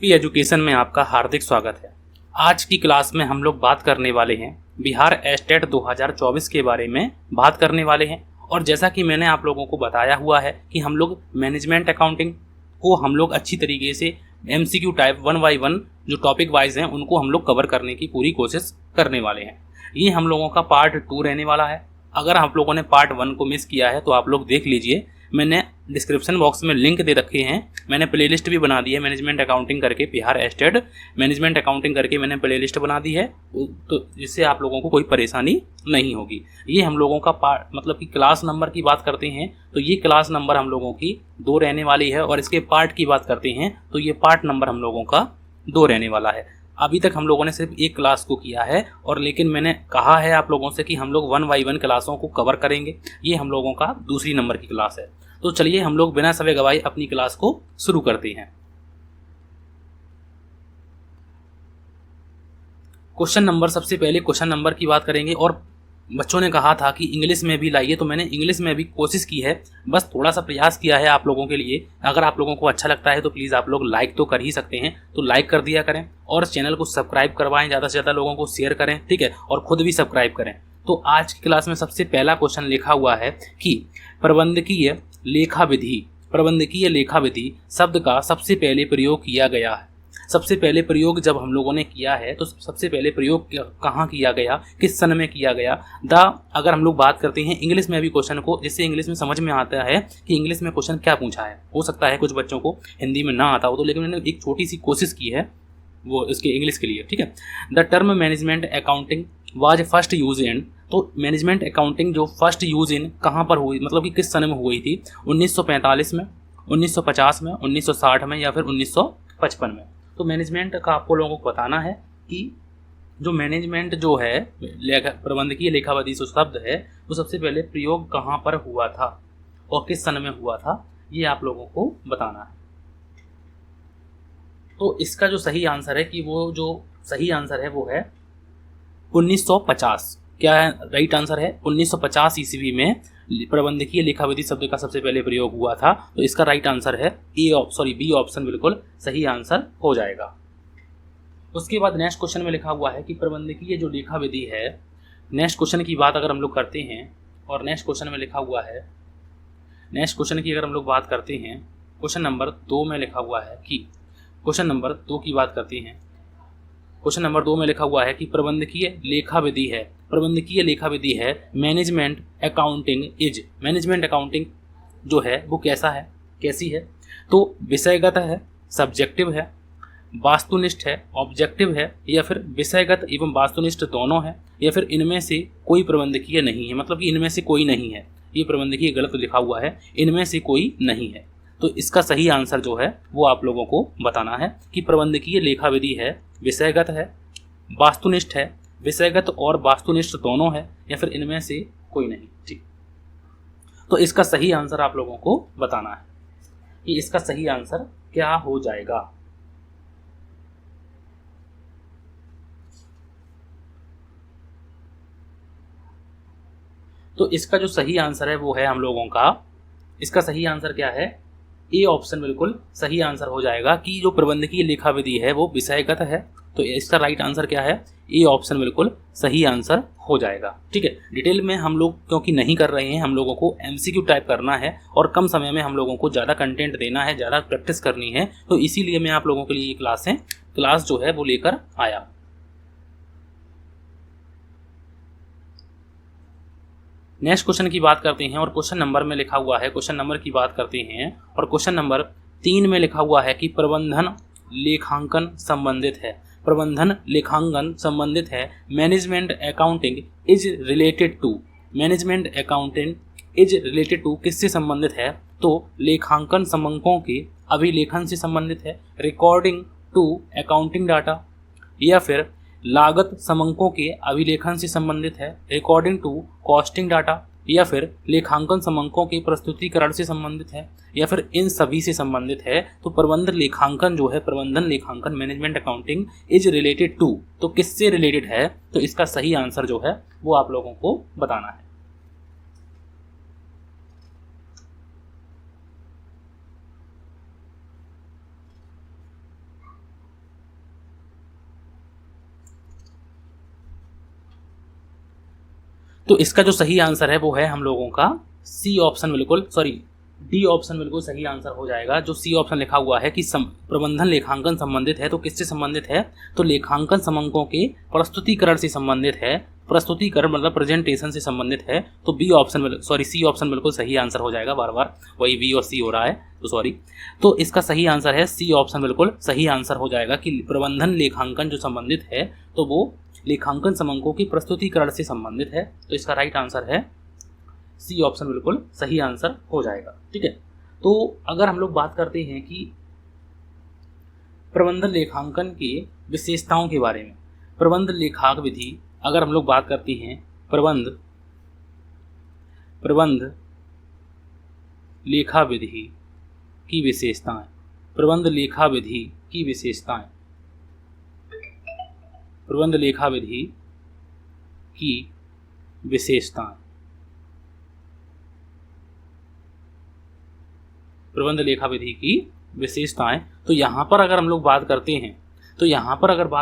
P education में आपका हार्दिक स्वागत है। आज की क्लास में हम लोग बात करने वाले हैं बिहार एस्टेट 2024 के बारे में बात करने वाले हैं। और जैसा कि मैंने आप लोगों को बताया हुआ है कि हम लोग मैनेजमेंट अकाउंटिंग को हम लोग अच्छी तरीके से MCQ टाइप 1 बाय 1 जो टॉपिक वाइज हैं उनको हम लोग कवर करने की पूरी कोशिश करने वाले हैं। ये हम लोगों का पार्ट 2 रहने वाला है। अगर आप लोगों ने पार्ट 1 को मिस किया है तो आप लोग देख लीजिए, मैंने डिस्क्रिप्शन बॉक्स में लिंक दे रखे हैं। मैंने प्लेलिस्ट भी बना दी है मैनेजमेंट अकाउंटिंग करके, बिहार एस्टेट मैनेजमेंट अकाउंटिंग करके मैंने प्लेलिस्ट बना दी है, तो जिससे आप लोगों को कोई परेशानी नहीं होगी। ये हम लोगों का पार्ट मतलब कि क्लास नंबर की बात करते हैं तो ये क्लास नंबर हम लोगों की 2 रहने वाली है। और इसके पार्ट की बात करते हैं तो ये पार्ट नंबर हम लोगों का 2 रहने वाला है। अभी तक हम लोगों ने सिर्फ एक क्लास को किया है, और लेकिन मैंने कहा है आप लोगों से कि हम लोग 1 बाय 1 क्लासों को कवर करेंगे। ये हम लोगों का दूसरी नंबर की क्लास है। तो चलिए हम लोग बिना समय गवाए अपनी क्लास को शुरू करते हैं। क्वेश्चन नंबर, सबसे पहले क्वेश्चन नंबर की बात करेंगे। और बच्चों ने कहा था कि इंग्लिश में भी लाइए, तो मैंने इंग्लिश में भी कोशिश की है, बस थोड़ा सा प्रयास किया है आप लोगों के लिए। अगर आप लोगों को अच्छा लगता है तो प्लीज़ आप लोग लाइक तो कर ही सकते हैं, तो लाइक कर दिया करें और चैनल को सब्सक्राइब करवाएं, ज़्यादा से ज़्यादा लोगों को शेयर करें, ठीक है, और खुद भी सब्सक्राइब करें। तो आज की क्लास में सबसे पहला क्वेश्चन लिखा हुआ है कि प्रबंधकीय लेखा विधि, प्रबंधकीय लेखा विधि शब्द का सबसे पहले प्रयोग किया गया है। सबसे पहले प्रयोग जब हम लोगों ने किया है तो सबसे पहले प्रयोग कहाँ किया गया, किस सन में किया गया। अगर हम लोग बात करते हैं इंग्लिश में भी क्वेश्चन को, जिससे इंग्लिश में समझ में आता है कि इंग्लिश में क्वेश्चन क्या पूछा है। हो सकता है कुछ बच्चों को हिंदी में ना आता हो, तो लेकिन मैंने एक छोटी सी कोशिश की है वो इसके इंग्लिश के लिए, ठीक है। The term management accounting was first use in, तो मैनेजमेंट अकाउंटिंग जो फर्स्ट यूज इन कहाँ पर हुई, मतलब कि किस सन में हुई थी। 1945 में, 1950 में, 1960 में या फिर 1955 में। तो मैनेजमेंट का आपको लोगों को बताना है कि जो मैनेजमेंट जो है, प्रबंधकीय लेखाविधि जो शब्द है, वो सबसे पहले प्रयोग कहाँ पर हुआ था और किस सन में हुआ था, ये आप लोगों को बताना है। तो इसका जो सही आंसर है कि वो जो सही आंसर है वो है 1950। क्या है राइट आंसर है? 1950 ईस्वी में प्रबंधकीय लेखाविधि शब्द का सबसे पहले प्रयोग हुआ था। तो इसका राइट आंसर है बी ऑप्शन बिल्कुल सही आंसर हो जाएगा। उसके बाद नेक्स्ट क्वेश्चन में लिखा हुआ है कि प्रबंधकीय जो लेखाविधि है, नेक्स्ट क्वेश्चन की बात अगर हम लोग करते हैं, और नेक्स्ट क्वेश्चन में लिखा हुआ है, नेक्स्ट क्वेश्चन की अगर हम लोग बात करते हैं, क्वेश्चन नंबर 2 में लिखा हुआ है कि क्वेश्चन नंबर 2 की बात करते हैं। क्वेश्चन नंबर 2 में लिखा हुआ है कि प्रबंधकीय लेखाविधि है, प्रबंधकीय लेखाविधि है management accounting is, management accounting जो है वो कैसा है, कैसी है। तो विषयगत है, सब्जेक्टिव है, वास्तुनिष्ठ है, ऑब्जेक्टिव है, या फिर विषयगत एवं वास्तुनिष्ठ दोनों है, या फिर इनमें से कोई प्रबंधकीय नहीं है, मतलब कि इनमें से कोई नहीं है। ये प्रबंधकीय गलत लिखा हुआ है, इनमें से कोई नहीं है। तो इसका सही आंसर जो है वो आप लोगों को बताना है कि प्रबंधकीय लेखाविधि है विषयगत है, वास्तुनिष्ठ है, विषयगत और वास्तुनिष्ठ दोनों है, या फिर इनमें से कोई नहीं। ठीक, तो इसका सही आंसर आप लोगों को बताना है कि इसका सही आंसर क्या हो जाएगा। तो इसका जो सही आंसर है वो है हम लोगों का, इसका सही आंसर क्या है, ए ऑप्शन बिल्कुल सही आंसर हो जाएगा कि जो प्रबंधकीय लेखाविधि है वो विषयगत है। तो इसका राइट आंसर क्या है, ए ऑप्शन बिल्कुल सही आंसर हो जाएगा। ठीक है, डिटेल में हम लोग क्योंकि नहीं कर रहे हैं, हम लोगों को MCQ टाइप करना है और कम समय में हम लोगों को ज़्यादा कंटेंट देना है, ज़्यादा प्रैक्टिस करनी है, तो इसीलिए मैं आप लोगों के लिए ये क्लास जो है वो लेकर आया। नेक्स्ट क्वेश्चन की बात करते हैं, और क्वेश्चन नंबर में लिखा हुआ है, क्वेश्चन नंबर की बात करते हैं, और क्वेश्चन नंबर 3 में लिखा हुआ है कि प्रबंधन लेखांकन संबंधित है, प्रबंधन लेखांकन संबंधित है management accounting is related to, management accounting is related to किससे संबंधित है, तो लेखांकन समंकों के अभिलेखन से संबंधित है, रिकॉर्डिंग टू अकाउंटिंग डाटा, या फिर लागत समंकों के अभिलेखन से संबंधित है, अकॉर्डिंग टू कॉस्टिंग डाटा, या फिर लेखांकन समंकों के प्रस्तुतिकरण से संबंधित है, या फिर इन सभी से संबंधित है। तो प्रबंधन लेखांकन जो है, प्रबंधन लेखांकन management accounting is related to, तो किससे रिलेटेड है, तो इसका सही आंसर जो है वो आप लोगों को बताना है। तो इसका जो सही आंसर है वो है हम लोगों का सी ऑप्शन, बिल्कुल सॉरी डी ऑप्शन बिल्कुल सही आंसर हो जाएगा। जो सी ऑप्शन लिखा हुआ है कि प्रबंधन लेखांकन संबंधित है, तो किससे संबंधित है, तो लेखांकन समंकों के प्रस्तुतिकरण से संबंधित है। प्रस्तुतिकरण मतलब प्रेजेंटेशन से संबंधित है, तो B option sorry C option बिल्कुल सही आंसर हो जाएगा। बार बार वही बी और सी हो रहा है, तो सॉरी। तो इसका सही आंसर है सी ऑप्शन बिल्कुल सही आंसर हो जाएगा कि प्रबंधन लेखांकन जो संबंधित है तो वो लेखांकन समंकों की प्रस्तुतिकरण से संबंधित है। तो इसका राइट आंसर है सी ऑप्शन बिल्कुल सही आंसर हो जाएगा। ठीक है, तो अगर हम लोग बात करते हैं कि प्रबंधन लेखांकन की विशेषताओं के बारे में, प्रबंध लेखांकन विधि अगर हम लोग बात करते हैं प्रबंध लेखा विधि की विशेषताएं, प्रबंध लेखा विधि की विशेषताएं, प्रबंध लेखा विधि की विशेषताएं, प्रबंध लेखा विधि की विशेषताएं। तो यहाँ पर अगर हम लोग बात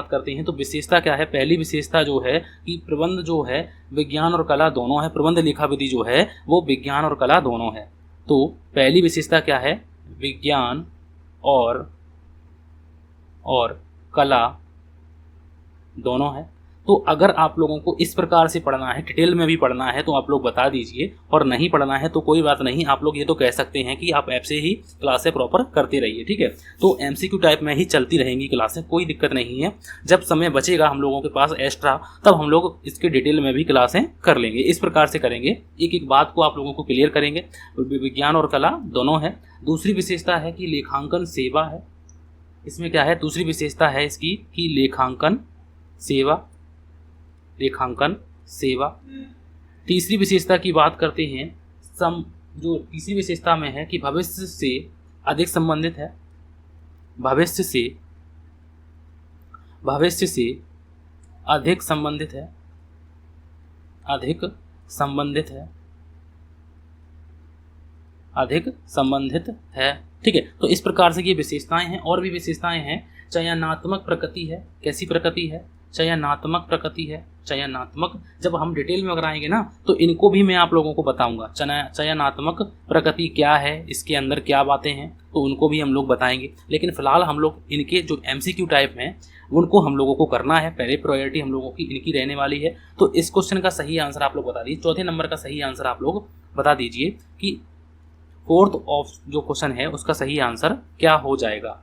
करते हैं तो विशेषता क्या है। पहली विशेषता जो है कि प्रबंध जो है विज्ञान और कला दोनों है, प्रबंध लेखा विधि जो है वो विज्ञान और कला दोनों है। तो पहली विशेषता क्या है, विज्ञान और कला दोनों है। तो अगर आप लोगों को इस प्रकार से पढ़ना है, डिटेल में भी पढ़ना है तो आप लोग बता दीजिए, और नहीं पढ़ना है तो कोई बात नहीं, आप लोग ये तो कह सकते हैं कि आप ऐप से ही क्लासें प्रॉपर करते रहिए। ठीक है, तो एमसीक्यू टाइप में ही चलती रहेंगी क्लासें, कोई दिक्कत नहीं है। जब समय बचेगा हम लोगों के पास एक्स्ट्रा, तब हम लोग इसके डिटेल में भी क्लासें कर लेंगे। इस प्रकार से करेंगे, एक एक बात को आप लोगों को क्लियर करेंगे। विज्ञान और कला दोनों है। दूसरी विशेषता है कि लेखांकन सेवा है। इसमें क्या है, दूसरी विशेषता है इसकी कि लेखांकन सेवा। तीसरी विशेषता की बात करते हैं, जो तीसरी विशेषता में है कि भविष्य से अधिक संबंधित है। भविष्य से अधिक संबंधित है। ठीक है, तो इस प्रकार से ये विशेषताएं हैं। और भी विशेषताएं हैं, चयनात्मक प्रकृति है। कैसी प्रकृति है, चयनात्मक प्रकृति है। चयनात्मक, जब हम डिटेल में अगर आएंगे ना तो इनको भी मैं आप लोगों को बताऊंगा। चयनात्मक प्रकृति क्या है, इसके अंदर क्या बातें हैं, तो उनको भी हम लोग बताएंगे। लेकिन फिलहाल हम लोग इनके जो एमसीक्यू टाइप में उनको हम लोगों को करना है। पहले प्रायोरिटी हम लोगों की इनकी रहने वाली है। तो इस क्वेश्चन का सही आंसर आप लोग बता दीजिए। चौथे नंबर का सही आंसर आप लोग बता दीजिए कि फोर्थ ऑफ जो क्वेश्चन है उसका सही आंसर क्या हो जाएगा।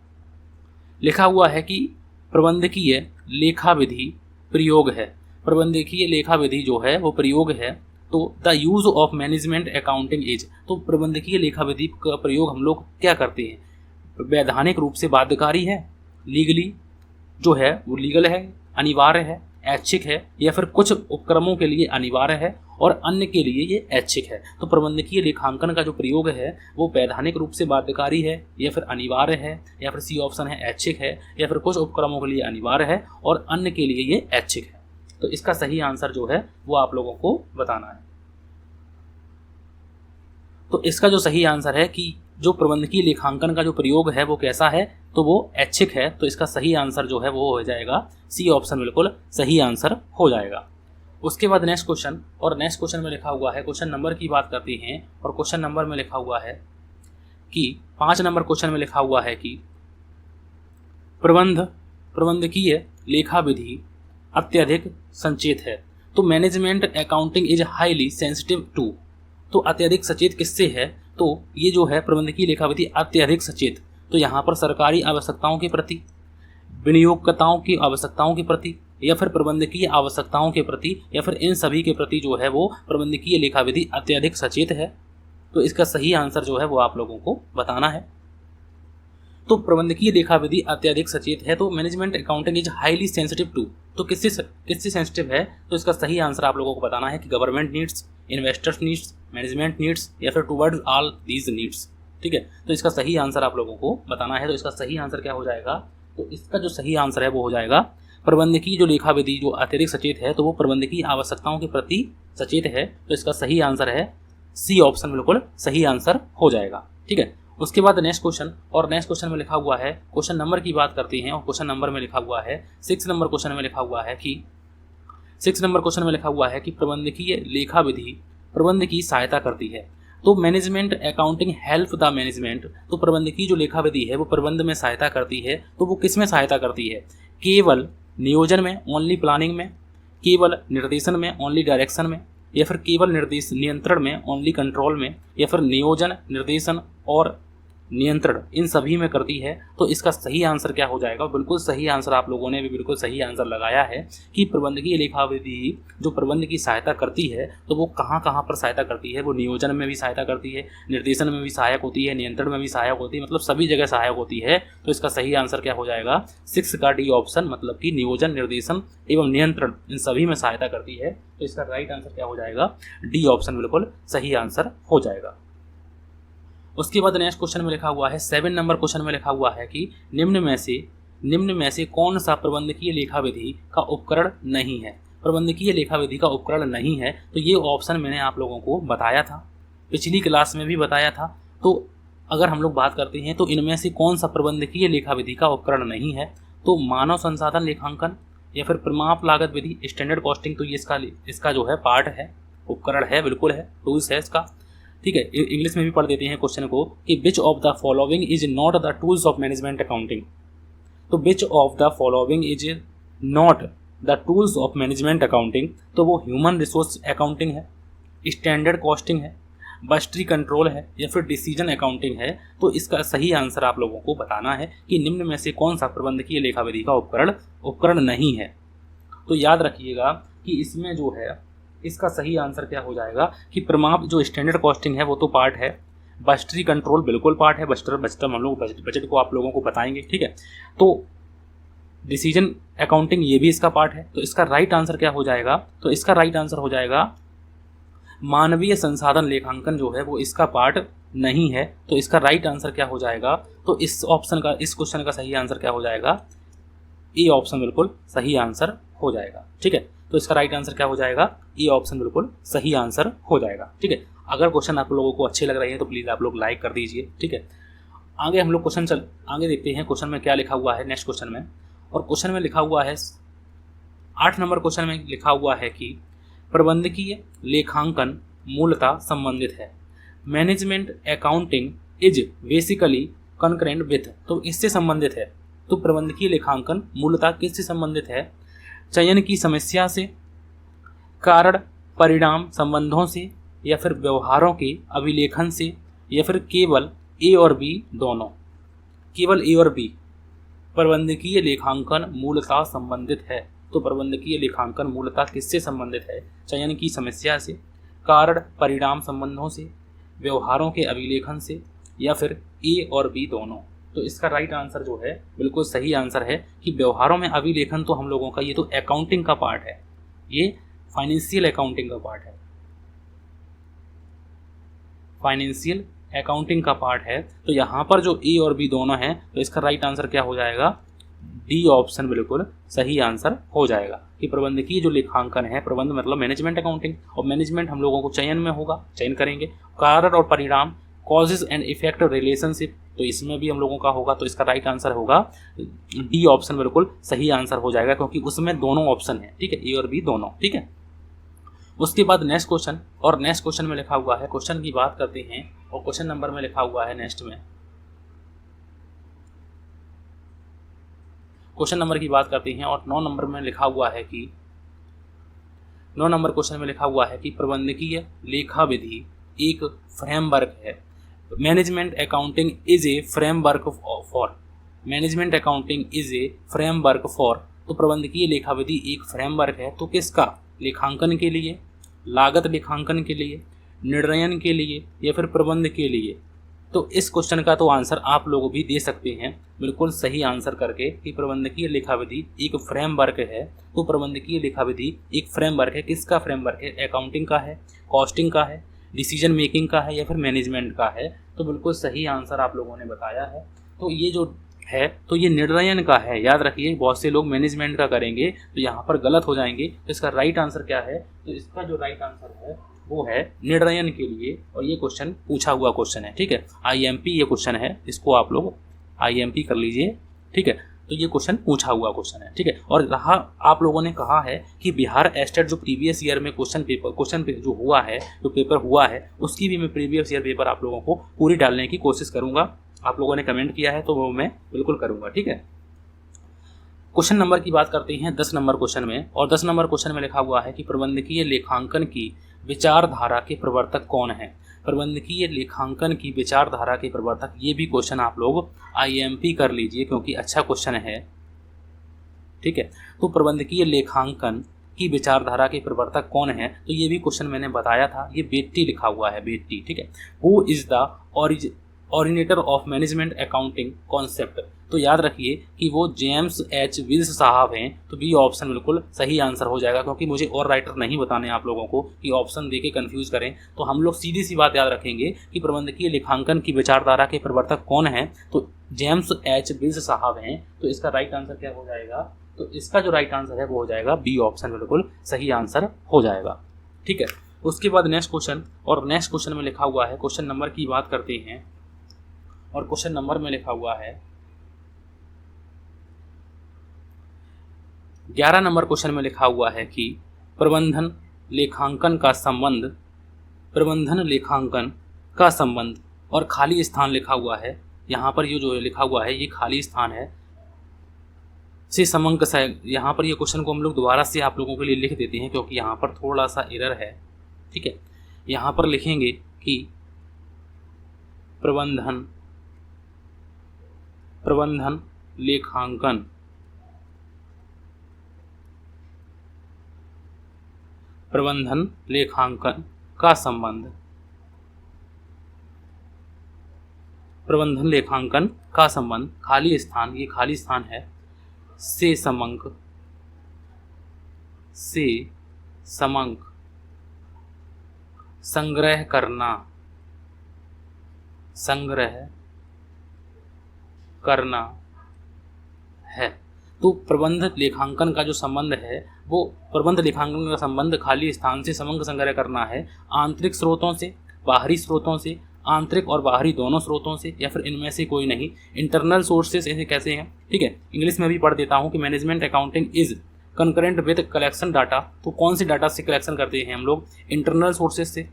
लिखा हुआ है कि प्रबंधकीय लेखा विधि प्रयोग है। प्रबंधकीय लेखा विधि जो है वो प्रयोग है। तो the use of management accounting is, तो प्रबंधकीय लेखा विधि का प्रयोग हम लोग क्या करते हैं, वैधानिक रूप से बाध्यकारी है, लीगली जो है वो लीगल है, अनिवार्य है, ऐच्छिक है, या फिर कुछ उपक्रमों के लिए अनिवार्य है और अन्य के लिए ये ऐच्छिक है। तो प्रबंधकीय लेखांकन का जो प्रयोग है वो वैधानिक रूप से बाध्यकारी है, या फिर अनिवार्य है, या फिर सी ऑप्शन है ऐच्छिक है, या फिर कुछ उपक्रमों के लिए अनिवार्य है और अन्य के लिए ये ऐच्छिक है। तो इसका सही आंसर जो है वो आप लोगों को बताना है। तो इसका जो सही आंसर है कि जो प्रबंधकीय लेखांकन का जो प्रयोग है वो कैसा है, तो वो ऐच्छिक है। तो इसका सही आंसर जो है वो हो जाएगा सी ऑप्शन, बिल्कुल सही आंसर हो जाएगा। उसके बाद नेक्स्ट क्वेश्चन, और नेक्स्ट क्वेश्चन में लिखा हुआ है, क्वेश्चन नंबर की बात करते हैं, और क्वेश्चन नंबर में लिखा हुआ है कि 5 नंबर क्वेश्चन में लिखा हुआ है कि प्रबंधकीय लेखा विधि अत्यधिक संचेत है। तो management accounting is highly sensitive to, तो अत्यधिक सचेत किससे है, तो ये जो है प्रबंधकीय लेखा विधि अत्यधिक सचेत, तो यहाँ पर सरकारी आवश्यकताओं के प्रति, विनियोगकर्ताओं की आवश्यकताओं के प्रति, या फिर प्रबंधकीय आवश्यकताओं के प्रति, या फिर इन सभी के प्रति जो है वो प्रबंधकीय लेखा विधि अत्यधिक सचेत है। तो इसका सही आंसर जो है वो आप लोगों को बताना है। तो प्रबंधकीय लेखा विधि अत्यधिक सचेत है, तो management accounting is highly sensitive to, तो किससे सेंसिटिव है, तो इसका सही आंसर आप लोगों को बताना है कि government needs, investors needs, management needs, या फिर टुवर्ड्स ऑल दीज नीड्स। ठीक है, तो इसका सही आंसर आप लोगों को बताना है। तो इसका सही आंसर क्या हो जाएगा, तो इसका जो सही आंसर है वो हो जाएगा प्रबंधकीय जो लेखा विधि जो अत्यधिक सचेत है तो वो प्रबंधकीय आवश्यकताओं के प्रति सचेत है। तो इसका सही आंसर है सी ऑप्शन, बिल्कुल सही आंसर हो जाएगा। ठीक है, उसके बाद नेक्स्ट क्वेश्चन, और नेक्स्ट क्वेश्चन में लिखा हुआ है, क्वेश्चन नंबर की बात करते हैं, और क्वेश्चन नंबर में लिखा हुआ है 6 नंबर क्वेश्चन में लिखा हुआ है कि 6 नंबर क्वेश्चन में लिखा हुआ है कि प्रबंधकीय लेखा विधि प्रबंध की सहायता करती है। तो management accounting help the management, तो प्रबंधकीय जो लेखा विधि है वो प्रबंध में सहायता करती है। तो वो किस में सहायता करती है? केवल नियोजन में, ओनली प्लानिंग में, केवल निर्देशन में, ओनली डायरेक्शन में, या फिर केवल निर्देश नियंत्रण में, ओनली कंट्रोल में, या फिर नियोजन, निर्देशन और नियंत्रण, इन सभी में करती है। तो इसका सही आंसर क्या हो जाएगा? बिल्कुल सही आंसर, आप लोगों ने भी बिल्कुल सही आंसर लगाया है कि प्रबंधकीय लेखा विधि जो प्रबंध की सहायता करती है तो वो कहाँ कहाँ पर सहायता करती है? वो नियोजन में भी सहायता करती है, निर्देशन में भी सहायक होती है, नियंत्रण में भी सहायक होती है, मतलब सभी जगह सहायक होती है। तो इसका सही आंसर क्या हो जाएगा? 6 का डी ऑप्शन, मतलब कि नियोजन, निर्देशन एवं नियंत्रण इन सभी में सहायता करती है। तो इसका राइट आंसर क्या हो जाएगा? डी ऑप्शन बिल्कुल सही आंसर हो जाएगा। उसके बाद नेक्स्ट क्वेश्चन में लिखा हुआ है 7 नंबर क्वेश्चन में लिखा हुआ है कि निम्न में से कौन सा प्रबंधकीय लेखा विधि का उपकरण नहीं है? प्रबंधकीय लेखा विधि का उपकरण नहीं है, तो ये ऑप्शन मैंने आप लोगों को बताया था, पिछली क्लास में भी बताया था। तो अगर हम लोग बात करते हैं तो इनमें से कौन सा प्रबंधकीय लेखा विधि का उपकरण नहीं है? तो मानव संसाधन लेखांकन या फिर परिमाप लागत विधि, स्टैंडर्ड कॉस्टिंग, तो ये इसका जो है पार्ट है, उपकरण है, बिल्कुल है, टूल्स है इसका। ठीक है, इंग्लिश में भी पढ़ देते हैं क्वेश्चन को कि which of the following is not the tools of management accounting. तो which of the following is not the tools of management accounting, तो वो ह्यूमन रिसोर्स अकाउंटिंग है, स्टैंडर्ड कॉस्टिंग है, बजटरी कंट्रोल है, या फिर डिसीजन अकाउंटिंग है। तो इसका सही आंसर आप लोगों को बताना है कि निम्न में से कौन सा प्रबंधकीय लेखा विधि का उपकरण नहीं है। तो याद रखिएगा कि इसमें जो है इसका सही आंसर क्या हो जाएगा कि परिमाप जो स्टैंडर्ड कॉस्टिंग है वो तो पार्ट है, बजटरी कंट्रोल बिल्कुल पार्ट है, बजट हम लोग बजट को आप लोगों को बताएंगे। ठीक है, तो डिसीजन अकाउंटिंग ये भी इसका पार्ट है। तो इसका राइट आंसर क्या हो जाएगा? तो इसका राइट आंसर हो जाएगा मानवीय संसाधन लेखांकन जो है वो इसका पार्ट नहीं है। तो इसका राइट आंसर क्या हो जाएगा? तो इस क्वेश्चन का सही आंसर क्या हो जाएगा? ए ऑप्शन बिल्कुल सही आंसर हो जाएगा। ठीक है, तो इसका राइट आंसर क्या हो जाएगा? ए ऑप्शन बिल्कुल सही आंसर हो जाएगा। ठीक है, अगर क्वेश्चन आप लोगों को अच्छे लग रहे हैं तो प्लीज़ आप लोग लाइक कर दीजिए। ठीक है, आगे हम लोग आगे देखते हैं क्वेश्चन में क्या लिखा हुआ है नेक्स्ट क्वेश्चन में। और क्वेश्चन में लिखा हुआ है 8 नंबर क्वेश्चन में लिखा हुआ है कि प्रबंधकीय लेखांकन मूलतः संबंधित है, management accounting is basically concurrent with, तो इससे संबंधित है। तो प्रबंधकीय लेखांकन मूलतः किससे संबंधित है? चयन की समस्या से, कारण परिणाम संबंधों से, या फिर व्यवहारों के अभिलेखन से, या फिर केवल ए और बी दोनों? केवल ए और बी। प्रबंधकीय लेखांकन मूलतः संबंधित है, तो प्रबंधकीय लेखांकन मूलतः किससे संबंधित है? चयन की समस्या से, कारण परिणाम संबंधों से, व्यवहारों के अभिलेखन से, या फिर ए और बी दोनों? तो इसका राइट आंसर जो है बिल्कुल सही आंसर है कि व्यवहारों में अभिलेखन तो हम लोगों का ये तो अकाउंटिंग का पार्ट है, ये फाइनेंशियल अकाउंटिंग का पार्ट है, फाइनेंशियल अकाउंटिंग का पार्ट है। तो यहाँ पर जो ए और बी दोनों हैं तो इसका राइट आंसर क्या हो जाएगा? डी ऑप्शन बिल्कुल सही आंसर हो जाएगा कि प्रबंधकीय जो लेखांकन है, प्रबंध मतलब मैनेजमेंट अकाउंटिंग, और मैनेजमेंट हम लोगों को चयन में होगा, चयन करेंगे, कारण और परिणाम, कॉजेज एंड इफेक्ट रिलेशनशिप, तो इसमें भी हम लोगों का होगा। तो इसका राइट आंसर होगा डी ऑप्शन बिल्कुल सही आंसर हो जाएगा क्योंकि उसमें दोनों ऑप्शन है। ठीक है, ए और बी दोनों। ठीक है, उसके बाद नेक्स्ट क्वेश्चन, और नेक्स्ट क्वेश्चन में लिखा हुआ है, क्वेश्चन की बात करते हैं और क्वेश्चन नंबर में लिखा हुआ है नेक्स्ट में, क्वेश्चन नंबर की बात करते हैं और 9 नंबर में लिखा हुआ है कि 9 नंबर क्वेश्चन में लिखा हुआ है कि प्रबंधकीय लेखा विधि एक फ्रेमवर्क है, management accounting is a framework for, management accounting is a framework for, तो प्रबंधकीय लेखा विधि एक फ्रेमवर्क है, तो किसका? लेखांकन के लिए, लागत लेखांकन के लिए, निर्णयन के लिए, या फिर प्रबंध के लिए? तो इस क्वेश्चन का तो आंसर आप लोग भी दे सकते हैं बिल्कुल सही आंसर करके कि प्रबंधकीय लेखा विधि एक फ्रेमवर्क है। तो प्रबंधकीय लेखा विधि एक फ्रेमवर्क है, किसका फ्रेमवर्क है? अकाउंटिंग का है, कॉस्टिंग का है, डिसीजन मेकिंग का है, या फिर मैनेजमेंट का है? तो बिल्कुल सही आंसर आप लोगों ने बताया है। तो ये जो है तो ये निर्णयन का है, याद रखिए, बहुत से लोग मैनेजमेंट का करेंगे तो यहाँ पर गलत हो जाएंगे। तो इसका राइट आंसर क्या है? तो इसका जो राइट आंसर है वो है निर्णयन के लिए, और ये क्वेश्चन पूछा हुआ क्वेश्चन है। ठीक है, IMP ये क्वेश्चन है, इसको आप लोग IMP कर लीजिए। ठीक है, तो ये क्वेश्चन पूछा हुआ क्वेश्चन है, ठीक है। और रहा आप लोगों ने कहा है कि बिहार एस्टेट जो प्रीवियस ईयर में क्वेश्चन पेपर जो हुआ है, जो पेपर हुआ है, उसकी भी मैं प्रीवियस ईयर पेपर आप लोगों को पूरी डालने की कोशिश करूंगा। आप लोगों ने कमेंट किया है तो वो मैं बिल्कुल करूंगा, ठीक है। क्वेश्चन नंबर की बात करते हैं 10 नंबर क्वेश्चन में, और 10 नंबर क्वेश्चन में लिखा हुआ है कि प्रबंधकीय लेखांकन की विचारधारा के प्रवर्तक कौन है। प्रबंधकीय लेखांकन की विचारधारा के प्रवर्तक, ये भी क्वेश्चन आप लोग IMP कर लीजिए क्योंकि अच्छा क्वेश्चन है, ठीक है। तो प्रबंधकीय लेखांकन की विचारधारा के प्रवर्तक कौन है, तो ये भी क्वेश्चन मैंने बताया था, ये बेट्टी लिखा हुआ है, बेट्टी, ठीक है। Who is the originator of management accounting concept, तो याद रखिए कि वो जेम्स एच विल्स साहब हैं। तो बी ऑप्शन बिल्कुल सही आंसर हो जाएगा, क्योंकि मुझे और राइटर नहीं बताने आप लोगों को कि ऑप्शन देके कंफ्यूज करें। तो हम लोग सीधी सी बात याद रखेंगे कि प्रबंधकीय लेखांकन की विचारधारा के प्रवर्तक कौन है, तो जेम्स एच विल्स साहब हैं। तो इसका राइट आंसर क्या हो जाएगा, तो इसका जो राइट आंसर है वो हो जाएगा बी ऑप्शन बिल्कुल सही आंसर हो जाएगा, ठीक है। उसके बाद नेक्स्ट क्वेश्चन, और नेक्स्ट क्वेश्चन में लिखा हुआ है, क्वेश्चन नंबर की बात करते हैं, और क्वेश्चन नंबर में लिखा हुआ है 11 नंबर क्वेश्चन में लिखा हुआ है कि प्रबंधन लेखांकन का संबंध और खाली स्थान लिखा हुआ है। यहाँ पर ये जो लिखा हुआ है ये खाली स्थान है से समंक से। यहाँ पर ये क्वेश्चन को हम लोग दोबारा से आप लोगों के लिए लिख देते हैं क्योंकि यहाँ पर थोड़ा सा एरर है, ठीक है। यहाँ पर लिखेंगे कि प्रबंधन लेखांकन का संबंध, खाली स्थान, ये खाली स्थान है, से समंक संग्रह करना है। तो प्रबंध लेखांकन का जो संबंध है वो प्रबंध लेखांकन का संबंध खाली स्थान से समंक संग्रह करना है, आंतरिक स्रोतों से, बाहरी स्रोतों से, आंतरिक और बाहरी दोनों स्रोतों से, या फिर इनमें से कोई नहीं। इंटरनल सोर्सेस ऐसे कैसे हैं, ठीक है। इंग्लिश में भी पढ़ देता हूँ कि management accounting is concurrent with collection data. तो कौन सी डाटा से कलेक्शन करते हैं हम लोग, इंटरनल सोर्सेज से,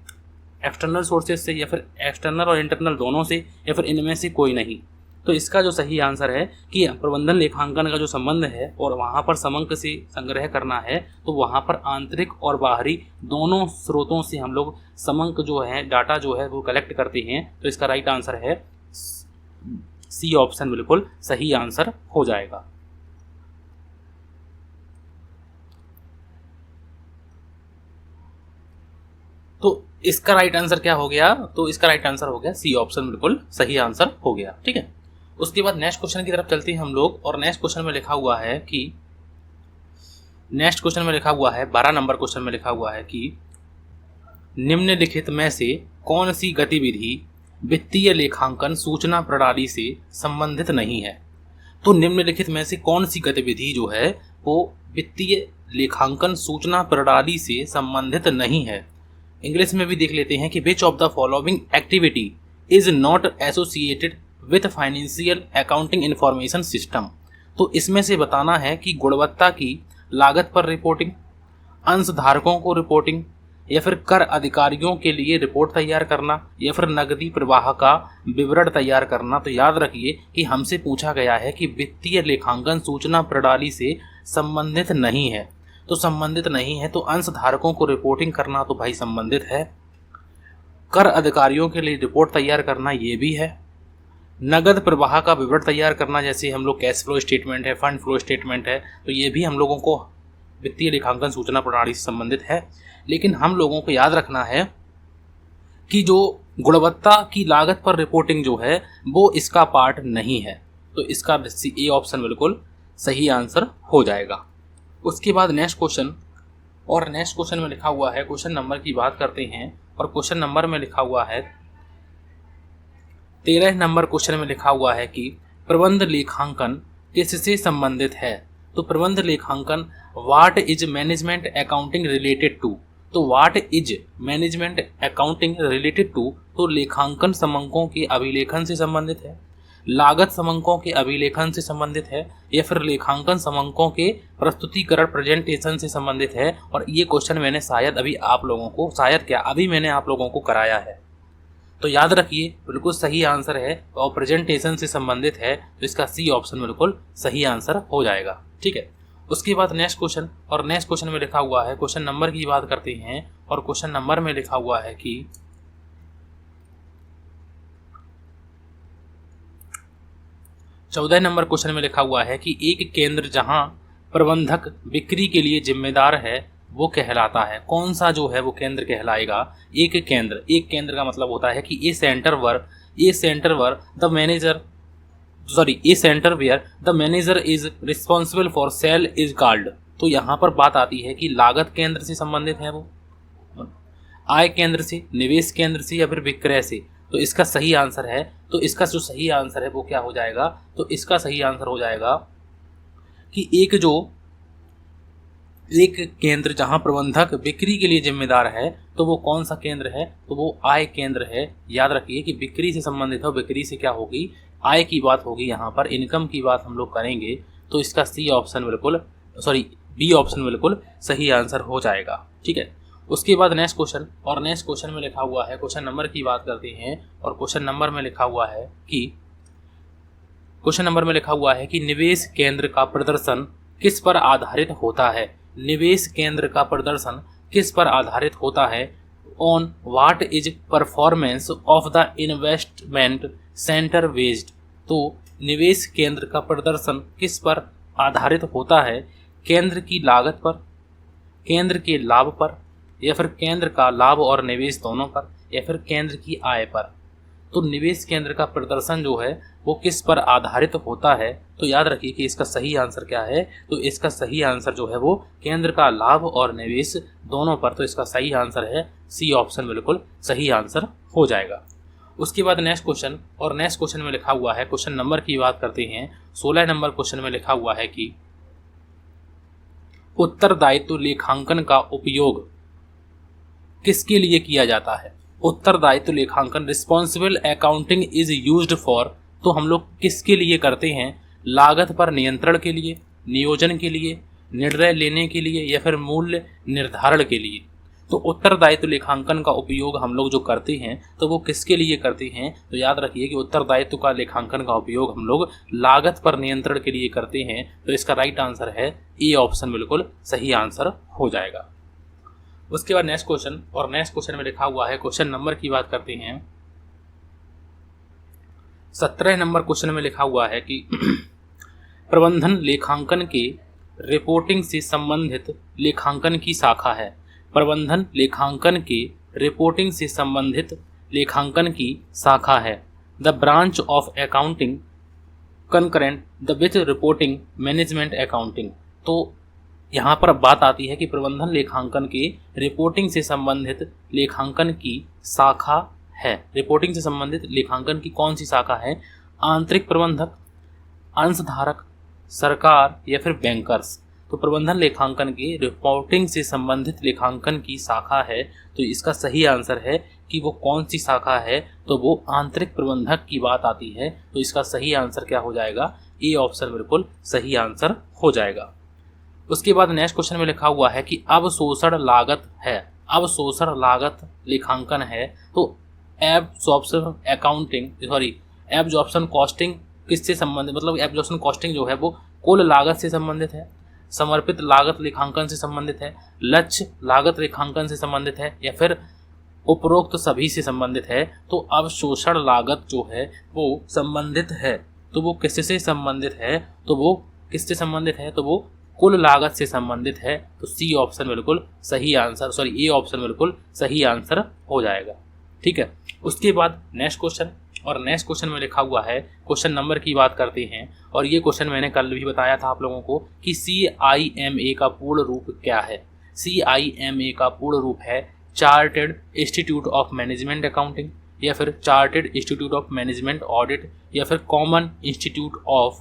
एक्सटर्नल सोर्सेज से, या फिर एक्सटर्नल और इंटरनल दोनों से, या फिर इनमें से कोई नहीं। तो इसका जो सही आंसर है कि प्रबंधन लेखांकन का जो संबंध है और वहाँ पर समंक से संग्रह करना है, तो वहाँ पर आंतरिक और बाहरी दोनों स्रोतों से हम लोग समंक जो है, डाटा जो है वो कलेक्ट करते हैं। तो इसका राइट आंसर है सी ऑप्शन बिल्कुल सही आंसर हो जाएगा। तो इसका राइट आंसर क्या हो गया, तो इसका राइट आंसर हो गया सी ऑप्शन बिल्कुल सही आंसर हो गया, ठीक है। उसके बाद नेक्स्ट क्वेश्चन की तरफ चलते हैं हम लोग, और नेक्स्ट क्वेश्चन में लिखा हुआ है कि 12 नंबर क्वेश्चन में लिखा हुआ है कि निम्नलिखित में से कौन सी गतिविधि वित्तीय लेखांकन सूचना प्रणाली से संबंधित नहीं है। तो निम्नलिखित में से कौन सी गतिविधि जो है वो वित्तीय लेखांकन सूचना प्रणाली से संबंधित नहीं है। इंग्लिश में भी देख लेते हैं कि which of the following activity is not associated with financial accounting information system. तो इसमें से बताना है कि गुणवत्ता की लागत पर रिपोर्टिंग, अंशधारकों को रिपोर्टिंग, या फिर कर अधिकारियों के लिए रिपोर्ट तैयार करना, या फिर नकदी प्रवाह का विवरण तैयार करना। तो याद रखिए कि हमसे पूछा गया है कि वित्तीय लेखांकन सूचना प्रणाली से संबंधित नहीं है। तो संबंधित नहीं है तो अंशधारकों को रिपोर्टिंग करना तो भाई संबंधित है, कर अधिकारियों के लिए रिपोर्ट तैयार करना ये भी है, नगद प्रवाह का विवरण तैयार करना जैसे हम लोग कैश फ्लो स्टेटमेंट है, फंड फ्लो स्टेटमेंट है, तो ये भी हम लोगों को वित्तीय लेखांकन सूचना प्रणाली से संबंधित है। लेकिन हम लोगों को याद रखना है कि जो गुणवत्ता की लागत पर रिपोर्टिंग जो है वो इसका पार्ट नहीं है। तो इसका ए ऑप्शन बिल्कुल सही आंसर हो जाएगा। उसके बाद नेक्स्ट क्वेश्चन, और नेक्स्ट क्वेश्चन में लिखा हुआ है, क्वेश्चन नंबर की बात करते हैं, और क्वेश्चन नंबर में लिखा हुआ है 13 नंबर क्वेश्चन में लिखा हुआ है कि प्रबंध लेखांकन किससे संबंधित है। तो प्रबंध लेखांकन what is management accounting related to. तो what is management accounting related to, तो लेखांकन समंकों के अभिलेखन से संबंधित है। लागत समंकों के अभिलेखन से संबंधित है या फिर लेखांकन समंकों के प्रस्तुतिकरण प्रेजेंटेशन से संबंधित है। और ये क्वेश्चन मैंने अभी मैंने आप लोगों को कराया है। तो याद रखिए बिल्कुल सही आंसर है और प्रेजेंटेशन से संबंधित है, तो इसका सी ऑप्शन बिल्कुल सही आंसर हो जाएगा। ठीक है, उसके बाद नेक्स्ट क्वेश्चन, और नेक्स्ट क्वेश्चन में लिखा हुआ है, क्वेश्चन नंबर की बात करते हैं, और क्वेश्चन नंबर में लिखा हुआ है कि 14 नंबर क्वेश्चन में लिखा हुआ है कि एक केंद्र जहां प्रबंधक बिक्री के लिए जिम्मेदार है वो कहलाता है। कौन सा जो है वो केंद्र कहलाएगा? एक केंद्र का मतलब होता है कि a centre where the manager is responsible for sale is called. तो यहाँ पर बात आती है कि लागत केंद्र से संबंधित है वो, आय केंद्र से, निवेश केंद्र से या फिर विक्रय से। तो इसका सही आंसर है, तो इसका जो सही आंसर है वो क्या हो जाएगा? तो इसका सही आंसर हो जाएगा कि एक केंद्र जहां प्रबंधक बिक्री के लिए जिम्मेदार है, तो वो कौन सा केंद्र है? तो वो आय केंद्र है। याद रखिए कि बिक्री से संबंधित हो, बिक्री से क्या होगी? आय की बात होगी, यहाँ पर इनकम की बात हम लोग करेंगे। तो इसका बी ऑप्शन बिल्कुल सही आंसर हो जाएगा। ठीक है, उसके बाद नेक्स्ट क्वेश्चन, और नेक्स्ट क्वेश्चन में लिखा हुआ है, क्वेश्चन नंबर की बात करते हैं, और क्वेश्चन नंबर में लिखा हुआ है कि निवेश केंद्र का प्रदर्शन किस पर आधारित होता है? निवेश केंद्र का प्रदर्शन किस पर आधारित होता है? On what is performance of the investment centre based. तो निवेश केंद्र का प्रदर्शन किस पर आधारित होता है? केंद्र की लागत पर, केंद्र के लाभ पर, या फिर केंद्र का लाभ और निवेश दोनों पर, या फिर केंद्र की आय पर। तो निवेश केंद्र का प्रदर्शन जो है वो किस पर आधारित होता है? तो याद रखिए कि इसका सही आंसर क्या है? तो इसका सही आंसर जो है वो केंद्र का लाभ और निवेश दोनों पर। तो इसका सही आंसर है सी ऑप्शन बिल्कुल सही आंसर हो जाएगा। उसके बाद नेक्स्ट क्वेश्चन, और नेक्स्ट क्वेश्चन में लिखा हुआ है, क्वेश्चन नंबर की बात करते हैं, 16 नंबर क्वेश्चन में लिखा हुआ है कि उत्तरदायित्व लेखांकन का उपयोग किसके लिए किया जाता है? उत्तरदायित्व लेखांकन, responsible accounting is used for. तो हम लोग किसके लिए करते हैं? लागत पर नियंत्रण के लिए, नियोजन के लिए, निर्णय लेने के लिए, या फिर मूल्य निर्धारण के लिए। तो उत्तरदायित्व लेखांकन का उपयोग हम लोग जो करते हैं तो वो किसके लिए करते हैं? तो याद रखिए कि उत्तरदायित्व का लेखांकन का उपयोग हम लोग लागत पर नियंत्रण के लिए करते हैं। तो इसका राइट आंसर है ए ऑप्शन बिल्कुल सही आंसर हो जाएगा। उसके बाद नेक्स्ट क्वेश्चन, और नेक्स्ट क्वेश्चन में लिखा हुआ है, क्वेश्चन नंबर की बात करते हैं, 17 नंबर क्वेश्चन में लिखा हुआ है कि प्रबंधन लेखांकन के रिपोर्टिंग से संबंधित लेखांकन की शाखा है। प्रबंधन लेखांकन के रिपोर्टिंग से संबंधित लेखांकन की शाखा है। The branch of accounting concurrent the with reporting management accounting. तो यहाँ पर बात आती है कि प्रबंधन लेखांकन के रिपोर्टिंग से संबंधित लेखांकन की शाखा है। रिपोर्टिंग से संबंधित लेखांकन की कौन सी शाखा है? आंतरिक प्रबंधक, अंशधारक, सरकार, या फिर बैंकर्स। तो प्रबंधन लेखांकन के रिपोर्टिंग से संबंधित लेखांकन की शाखा है। तो इसका सही आंसर है कि वो कौन सी शाखा है? तो वो आंतरिक प्रबंधक की बात आती है। तो इसका सही आंसर क्या हो जाएगा? ए ऑप्शन बिल्कुल सही आंसर हो जाएगा। उसके बाद नेक्स्ट क्वेश्चन में लिखा हुआ है कि अवशोषण लागत है, अवशोषण लागत लेखांकन है। तो एब्जॉर्प्शन कॉस्टिंग किससे संबंधित, मतलब एब्जॉर्प्शन कॉस्टिंग जो है वो कुल लागत से संबंधित है, समर्पित लागत लेखांकन से संबंधित है, लक्ष्य लागत लेखांकन से संबंधित है, या फिर उपरोक्त सभी से संबंधित है। तो अवशोषण लागत जो है वो संबंधित है। तो वो किससे संबंधित है? तो वो किससे संबंधित है? तो वो कुल लागत से संबंधित है। तो सी ऑप्शन बिल्कुल सही आंसर, ए ऑप्शन बिल्कुल सही आंसर हो जाएगा। ठीक है, उसके बाद नेक्स्ट क्वेश्चन, और नेक्स्ट क्वेश्चन में लिखा हुआ है, क्वेश्चन नंबर की बात करते हैं, और ये क्वेश्चन मैंने कल भी बताया था आप लोगों को कि CIMA का पूर्ण रूप क्या है। CIMA का पूर्ण रूप है chartered institute of management accounting, या फिर chartered institute of management audit, या फिर common institute of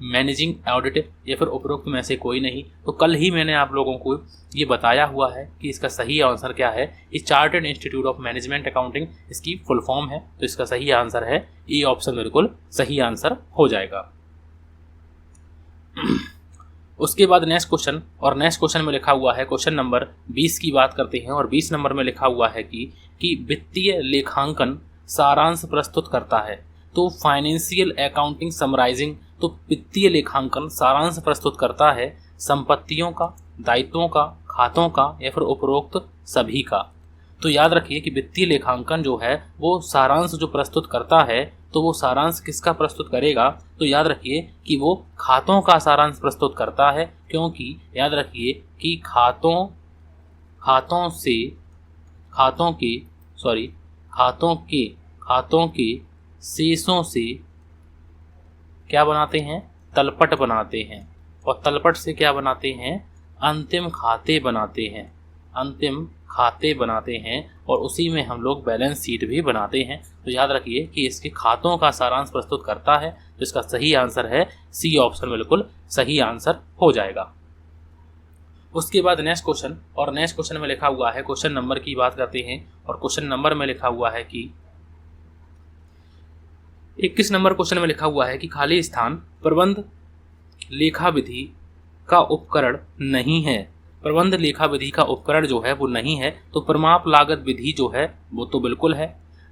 managing audit या फिर उपरोक्त में से कोई नहीं। तो कल ही मैंने आप लोगों को ये बताया हुआ है कि इसका सही आंसर क्या है। इस chartered institute of management accounting इसकी फुल फॉर्म है। तो इसका सही आंसर है ए ऑप्शन, बिल्कुल सही आंसर हो जाएगा। उसके बाद नेक्स्ट क्वेश्चन, और नेक्स्ट क्वेश्चन में लिखा हुआ है क्वेश्चन नंबर 20 की बात करते हैं। और 20 नंबर में लिखा हुआ है कि वित्तीय लेखांकन सारांश प्रस्तुत करता है। तो फाइनेंशियल अकाउंटिंग समराइजिंग, तो वित्तीय लेखांकन सारांश प्रस्तुत करता है संपत्तियों का, दायित्वों का, खातों का या फिर उपरोक्त सभी का। तो याद रखिए कि वित्तीय लेखांकन जो है वो सारांश जो प्रस्तुत करता है, तो वो सारांश किसका प्रस्तुत करेगा? तो याद रखिए कि वो खातों का सारांश प्रस्तुत करता है, क्योंकि याद रखिए कि खातों के शेषों से क्या बनाते हैं? तलपट बनाते हैं। और तलपट से क्या बनाते हैं? अंतिम खाते बनाते हैं और उसी में हम लोग बैलेंस शीट भी बनाते हैं। तो याद रखिए कि इसके खातों का सारांश प्रस्तुत करता है। तो इसका सही आंसर है सी ऑप्शन, बिल्कुल सही आंसर हो जाएगा। उसके बाद नेक्स्ट क्वेश्चन, और नेक्स्ट क्वेश्चन में लिखा हुआ है, क्वेश्चन नंबर की बात करते हैं। और क्वेश्चन नंबर में लिखा हुआ है कि 21 नंबर क्वेश्चन में लिखा हुआ है कि खाली स्थान प्रबंध लेखा विधि का उपकरण नहीं है। प्रबंध लेखा विधि का उपकरण जो है वो नहीं है। तो प्रमाप लागत विधि जो है वो तो बिल्कुल है,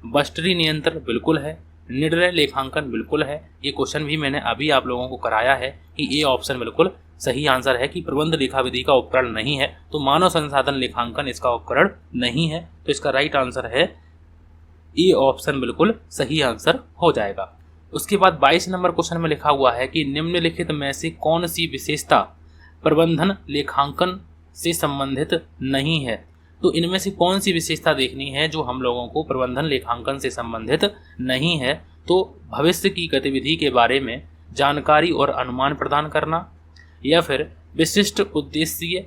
बस्टरी नियंत्रण बिल्कुल है, निर्णय लेखांकन बिल्कुल है। ये क्वेश्चन भी मैंने अभी आप लोगों को कराया है कि ये ऑप्शन बिल्कुल सही आंसर है कि प्रबंध लेखा विधि का उपकरण नहीं है। तो मानव संसाधन लेखांकन इसका उपकरण नहीं है। तो इसका राइट आंसर है ए ऑप्शन, बिल्कुल सही आंसर हो जाएगा। उसके बाद 22 नंबर क्वेश्चन में लिखा हुआ है कि निम्नलिखित में से कौन सी विशेषता प्रबंधन लेखांकन से संबंधित नहीं है। तो इनमें से कौन सी विशेषता देखनी है जो हम लोगों को प्रबंधन लेखांकन से संबंधित नहीं है। तो भविष्य की गतिविधि के बारे में जानकारी और अनुमान प्रदान करना, या फिर विशिष्ट उद्देश्य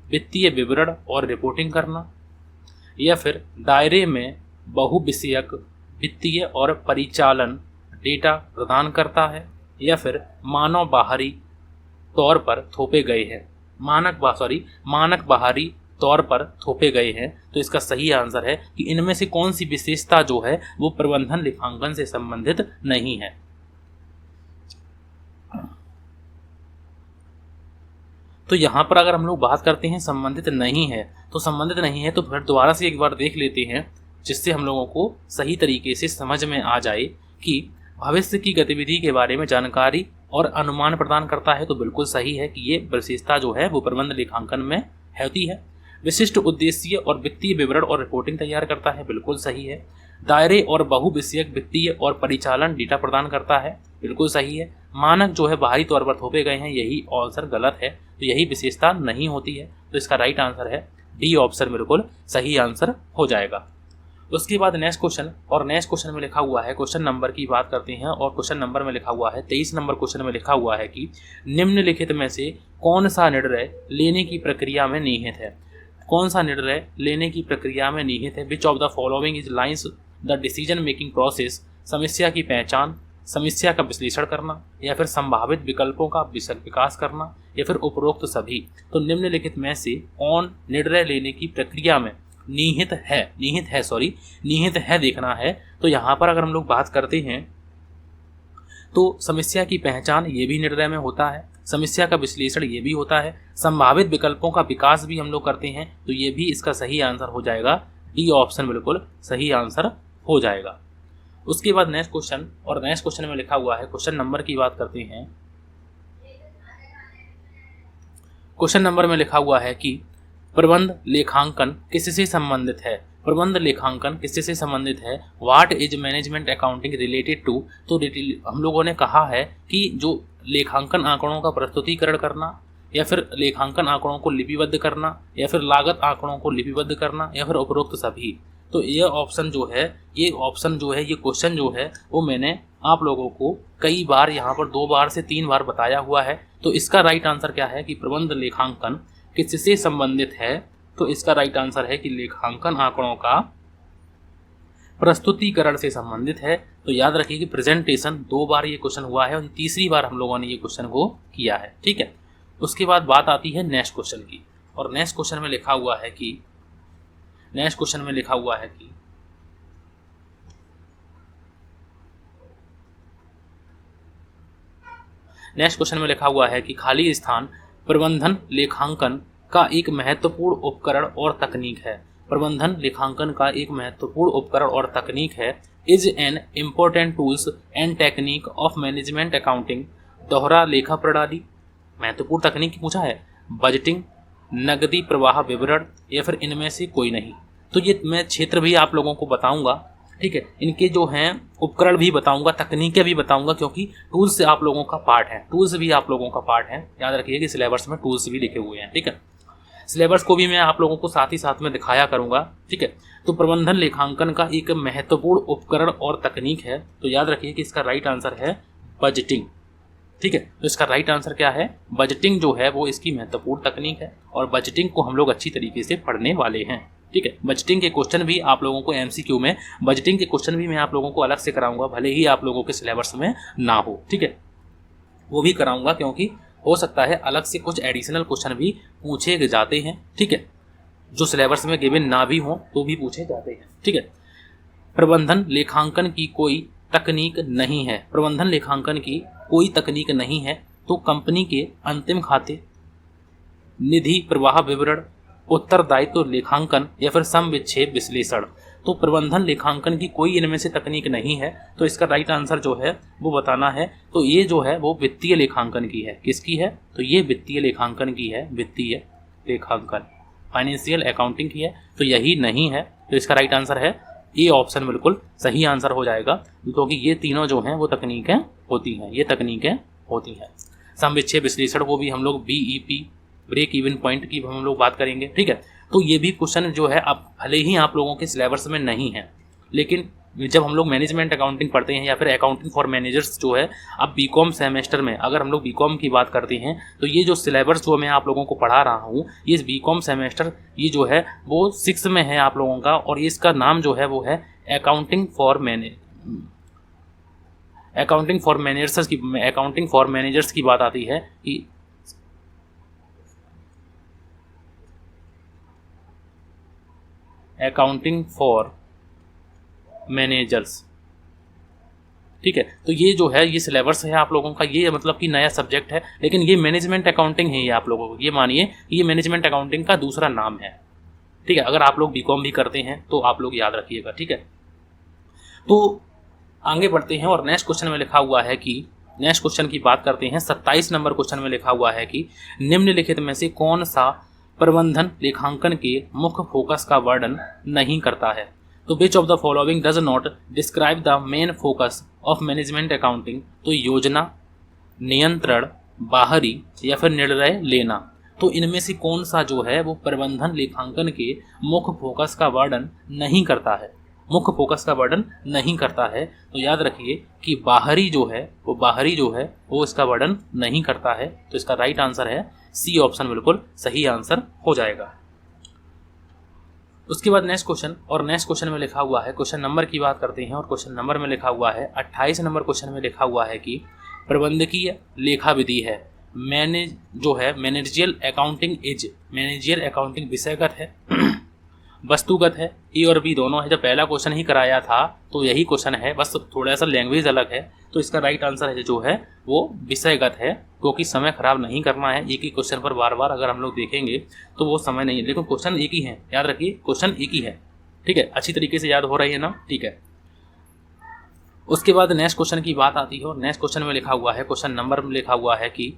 वित्तीय विवरण और रिपोर्टिंग करना, या फिर दायरे में बहुविषयक वित्तीय और परिचालन डेटा प्रदान करता है, या फिर मानक बाहरी तौर पर थोपे गए हैं। तो इसका सही आंसर है कि इनमें से कौन सी विशेषता जो है वो प्रबंधन लेखांकन से संबंधित नहीं है। तो यहाँ पर अगर हम लोग बात करते हैं संबंधित नहीं है, तो संबंधित नहीं है तो फिर दोबारा से एक बार देख लेते हैं, जिससे हम लोगों को सही तरीके से समझ में आ जाए कि भविष्य की गतिविधि के बारे में जानकारी और अनुमान प्रदान करता है। तो बिल्कुल सही है कि ये विशेषता जो है वो प्रबंध लेखांकन में होती है। विशिष्ट उद्देश्य और वित्तीय विवरण और रिपोर्टिंग तैयार करता है, बिल्कुल सही है। दायरे और बहुविषयक वित्तीय और परिचालन डेटा प्रदान करता है, बिल्कुल सही है। मानक जो है बाहरी तौर पर थोपे गए हैं, यही आंसर गलत है। तो यही विशेषता नहीं होती है। तो इसका राइट आंसर है डी ऑप्शन, बिल्कुल सही आंसर हो जाएगा। उसके बाद नेक्स्ट क्वेश्चन, और नेक्स्ट क्वेश्चन में लिखा हुआ है, क्वेश्चन नंबर की बात करते हैं। और क्वेश्चन नंबर में लिखा हुआ है 23 नंबर क्वेश्चन में लिखा हुआ है कि निम्नलिखित में से कौन सा निर्णय लेने की प्रक्रिया में निहित है। कौन सा निर्णय लेने की प्रक्रिया में निहित है? विच of the following is lines the decision making process. समस्या की पहचान, समस्या का विश्लेषण करना, या फिर संभावित विकल्पों का विकास करना, या फिर उपरोक्त सभी। तो निम्नलिखित में से कौन निर्णय लेने की प्रक्रिया में निहित है देखना है। तो यहाँ पर अगर हम लोग बात करते हैं तो समस्या की पहचान ये भी निर्णय में होता है, समस्या का विश्लेषण ये भी होता है, संभावित विकल्पों का विकास भी हम लोग करते हैं। तो ये भी इसका सही आंसर हो जाएगा, डी ऑप्शन बिल्कुल सही आंसर हो जाएगा। उसके बाद नेक्स्ट क्वेश्चन, और नेक्स्ट क्वेश्चन में लिखा हुआ है, क्वेश्चन नंबर की बात करते हैं। क्वेश्चन नंबर में लिखा हुआ है कि प्रबंध लेखांकन किससे संबंधित है। प्रबंध लेखांकन किससे संबंधित है? What is management accounting related to. तो हम लोगों ने कहा है कि जो लेखांकन आंकड़ों का प्रस्तुतिकरण करना, या फिर लेखांकन आंकड़ों को लिपिबद्ध करना, या फिर लागत आंकड़ों को लिपिबद्ध करना, या फिर उपरोक्त सभी। तो ये क्वेश्चन जो है वो मैंने आप लोगों को कई बार यहाँ पर 2 बार से 3 बार बताया हुआ है। तो इसका राइट आंसर क्या है कि प्रबंध लेखांकन किससे संबंधित है। तो इसका राइट आंसर है कि लेखांकन आंकड़ों का प्रस्तुतिकरण से संबंधित है। तो याद रखिए कि प्रेजेंटेशन 2 बार ये क्वेश्चन हुआ है और तीसरी बार हम लोगों ने ये क्वेश्चन को किया है। ठीक है, उसके बाद बात आती है नेक्स्ट क्वेश्चन की, और नेक्स्ट क्वेश्चन में लिखा हुआ है कि नेक्स्ट क्वेश्चन में लिखा हुआ है कि खाली स्थान प्रबंधन लेखांकन का एक महत्वपूर्ण उपकरण और तकनीक है। प्रबंधन लेखांकन का एक महत्वपूर्ण उपकरण और तकनीक है। Is an important tools and technique of management accounting. दोहरा लेखा प्रणाली, महत्वपूर्ण तकनीक पूछा है, बजटिंग, नकदी प्रवाह विवरण, या फिर इनमें से कोई नहीं। तो ये मैं क्षेत्र भी आप लोगों को बताऊंगा। ठीक है, इनके जो हैं उपकरण भी बताऊंगा, तकनीकें भी बताऊंगा, क्योंकि टूल्स आप लोगों का पार्ट है, टूल्स भी आप लोगों का पार्ट है। याद रखिए कि सिलेबस में टूल्स भी लिखे हुए हैं। ठीक है, सिलेबस को भी मैं आप लोगों को साथ ही साथ में दिखाया करूंगा। ठीक है, तो प्रबंधन लेखांकन का एक महत्वपूर्ण उपकरण और तकनीक है। तो याद रखिए कि इसका राइट आंसर है बजटिंग। ठीक है, तो इसका राइट आंसर क्या है? बजटिंग जो है वो इसकी महत्वपूर्ण तकनीक है, और बजटिंग को हम लोग अच्छी तरीके से पढ़ने वाले हैं। ठीक है, बजटिंग के क्वेश्चन भी आप लोगों को एमसीक्यू में, बजटिंग के क्वेश्चन भी मैं आप लोगों को अलग से कराऊंगा, भले ही आप लोगों के सिलेबस में ना हो। ठीक है, वो भी कराऊंगा, क्योंकि हो सकता है अलग से कुछ एडिशनल क्वेश्चन भी पूछे जाते हैं। ठीक है, जो सिलेबस में गिवन ना भी हो तो भी पूछे जाते हैं। ठीक है, प्रबंधन लेखांकन की कोई तकनीक नहीं है, प्रबंधन लेखांकन की कोई तकनीक नहीं है, तो कंपनी के अंतिम खाते, निधि प्रवाह विवरण, उत्तरदायित्व लेखांकन, या फिर सम विच्छेद विश्लेषण। तो प्रबंधन लेखांकन की कोई इनमें से तकनीक नहीं है, तो इसका राइट आंसर जो है वो बताना है। तो ये जो है वो वित्तीय लेखांकन की है। किसकी है? तो ये वित्तीय लेखांकन की है, वित्तीय लेखांकन, फाइनेंशियल अकाउंटिंग की है। तो यही नहीं है, तो इसका राइट आंसर है ए ऑप्शन, बिल्कुल सही आंसर हो जाएगा, क्योंकि ये तीनों जो हैं वो तकनीकें होती हैं, ये तकनीकें होती हैं। सम विच्छेद विश्लेषण को भी हम लोग बीईपी, ब्रेक इवन पॉइंट की हम लोग बात करेंगे। ठीक है, तो ये भी क्वेश्चन जो है अब भले ही आप लोगों के सिलेबस में नहीं है, लेकिन जब हम लोग मैनेजमेंट अकाउंटिंग पढ़ते हैं या फिर अकाउंटिंग फॉर मैनेजर्स जो है, अब बीकॉम सेमेस्टर में अगर हम लोग बीकॉम की बात करते हैं, तो ये जो सिलेबस जो मैं आप लोगों को पढ़ा रहा हूँ, ये बीकॉम सेमेस्टर ये जो है वो 6 में है आप लोगों का, और इसका नाम जो है वो है अकाउंटिंग फॉर मैनेजर्स की बात आती है कि अकाउंटिंग फॉर मैनेजर्स। ठीक है, तो ये जो है ये सिलेबस है आप लोगों का, ये मतलब कि नया सब्जेक्ट है, लेकिन ये मैनेजमेंट अकाउंटिंग है। ये आप लोगों को ये मानिए ये मैनेजमेंट अकाउंटिंग का दूसरा नाम है। ठीक है, अगर आप लोग बीकॉम भी करते हैं तो आप लोग याद रखिएगा। ठीक है, तो आगे बढ़ते हैं और नेक्स्ट क्वेश्चन में लिखा हुआ है कि, नेक्स्ट क्वेश्चन की बात करते हैं। 27 नंबर क्वेश्चन में लिखा हुआ है कि निम्नलिखित में से कौन सा प्रबंधन लेखांकन के मुख्य फोकस का वर्णन नहीं करता है? तो which of the following does not describe the main focus of management accounting? तो योजना, नियंत्रण, बाहरी, या फिर निर्णय लेना। तो इनमें से कौन सा जो है वो प्रबंधन लेखांकन के मुख्य फोकस का वर्णन नहीं करता है? मुख्य फोकस का वर्णन नहीं करता है। तो याद रखिए कि बाहरी जो है वो इसका वर्णन नहीं करता है। तो इसका राइट आंसर है सी ऑप्शन, बिल्कुल सही आंसर हो जाएगा। उसके बाद नेक्स्ट क्वेश्चन, और नेक्स्ट क्वेश्चन में लिखा हुआ है, क्वेश्चन नंबर की बात करते हैं, और क्वेश्चन नंबर में लिखा हुआ है 28 नंबर क्वेश्चन में लिखा हुआ है कि प्रबंधकीय लेखा विधि है, मैनेजरियल अकाउंटिंग विषयगत है, वस्तुगत है। ए और बी दोनों है। जब पहला क्वेश्चन ही कराया था तो यही क्वेश्चन है, बस थोड़ा सा लैंग्वेज अलग है। तो इसका राइट आंसर है जो है वो विषयगत है, क्योंकि समय खराब नहीं करना है। एक ही क्वेश्चन पर बार बार अगर हम लोग देखेंगे तो वो समय नहीं है, लेकिन क्वेश्चन एक ही है, याद रखिए क्वेश्चन एक ही है। ठीक है, अच्छी तरीके से याद हो रही है ना? ठीक है, उसके बाद नेक्स्ट क्वेश्चन की बात आती है, और नेक्स्ट क्वेश्चन में लिखा हुआ है, क्वेश्चन नंबर में लिखा हुआ है कि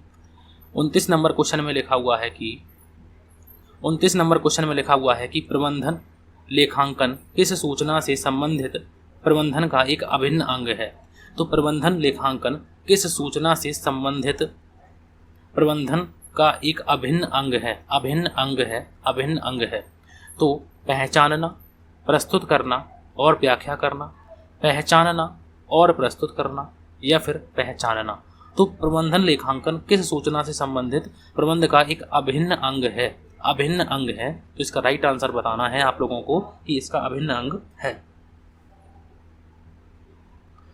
29 नंबर क्वेश्चन में लिखा हुआ है कि 29 नंबर क्वेश्चन में लिखा हुआ है कि प्रबंधन लेखांकन किस सूचना से संबंधित प्रबंधन का एक अभिन्न अंग है? तो प्रबंधन लेखांकन किस सूचना से संबंधित प्रबंधन का एक अभिन्न अंग है। तो पहचानना, प्रस्तुत करना और व्याख्या करना, पहचानना और प्रस्तुत करना, या फिर पहचानना। तो प्रबंधन लेखांकन किस सूचना से संबंधित प्रबंध का एक अभिन्न अंग है। तो इसका राइट आंसर बताना है आप लोगों को कि इसका अभिन्न अंग है।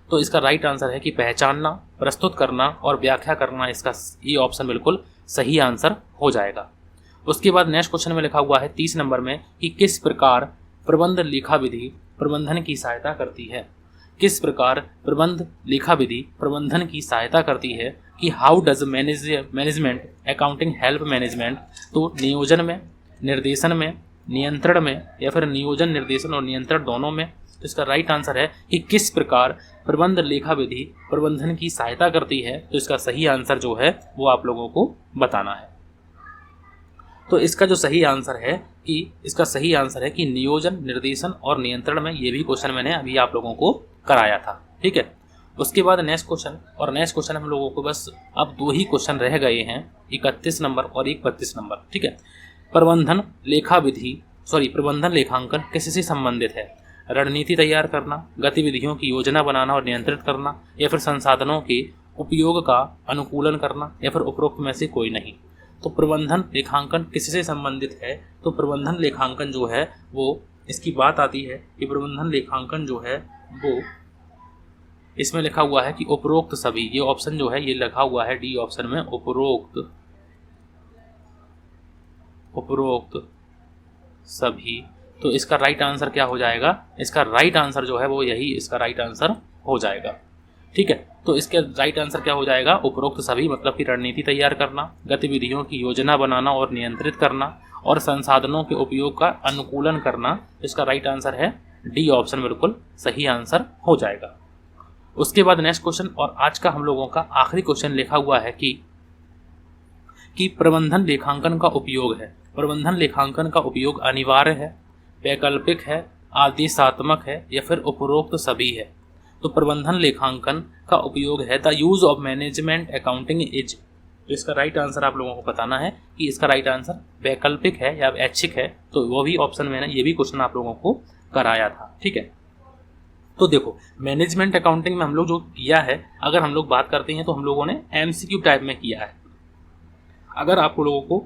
तो इसका राइट आंसर है कि पहचानना, प्रस्तुत करना और व्याख्या करना, इसका ये ऑप्शन बिल्कुल सही आंसर हो जाएगा। उसके बाद नेक्स्ट क्वेश्चन में लिखा हुआ है 30 नंबर में कि किस प्रकार प्रबंध लेखा विधि प्रबंधन की सहायता करती है। किस प्रकार प्रबंध लेखा विधि प्रबंधन की सहायता करती है कि how does management accounting help management. तो नियोजन में, निर्देशन में, नियंत्रण में या फिर नियोजन, निर्देशन और नियंत्रण दोनों में। तो इसका राइट आंसर है कि किस प्रकार प्रबंध लेखा विधि प्रबंधन की सहायता करती है। तो इसका सही आंसर जो है वो आप लोगों को बताना है। तो इसका जो सही आंसर है कि नियोजन, निर्देशन और नियंत्रण में। ये भी क्वेश्चन मैंने अभी आप लोगों को कराया था, ठीक है। उसके बाद नेक्स्ट क्वेश्चन हम लोगों को बस अब 2 ही क्वेश्चन रह गए हैं, 31 नंबर और 32 नंबर, ठीक है। प्रबंधन लेखांकन किससे संबंधित है। रणनीति तैयार करना, गतिविधियों की योजना बनाना और नियंत्रित करना, या फिर संसाधनों के उपयोग का अनुकूलन करना, या फिर उपरोक्त में से कोई नहीं। तो प्रबंधन लेखांकन किससे संबंधित है। तो प्रबंधन लेखांकन जो है वो, इसकी बात आती है कि प्रबंधन लेखांकन जो है वो, इसमें लिखा हुआ है कि उपरोक्त सभी, ये ऑप्शन जो है ये लिखा हुआ है डी ऑप्शन में, उपरोक्त सभी। तो इसका राइट आंसर क्या हो जाएगा। इसका राइट आंसर जो है वो यही इसका राइट आंसर हो जाएगा, ठीक है। तो इसके राइट आंसर क्या हो जाएगा, उपरोक्त सभी, मतलब कि रणनीति तैयार करना, गतिविधियों की योजना बनाना और नियंत्रित करना और संसाधनों के उपयोग का अनुकूलन करना। इसका राइट आंसर है डी ऑप्शन, बिल्कुल सही आंसर हो जाएगा। उसके बाद नेक्स्ट क्वेश्चन और आज का हम लोगों का आखिरी क्वेश्चन लिखा हुआ है कि प्रबंधन लेखांकन का उपयोग है। प्रबंधन लेखांकन का उपयोग अनिवार्य है, वैकल्पिक है, आदेशात्मक है या फिर उपरोक्त सभी है। तो प्रबंधन लेखांकन का उपयोग है the use of management accounting is. तो इसका राइट आंसर आप लोगों को बताना है कि इसका राइट आंसर वैकल्पिक है या ऐच्छिक है। तो वो भी ऑप्शन मैंने ये भी क्वेश्चन आप लोगों को कराया था, ठीक है। तो देखो, मैनेजमेंट अकाउंटिंग में हम लोग जो किया है, अगर हम लोग बात करते हैं तो हम लोगों ने MCQ टाइप में किया है। अगर आप लोगों को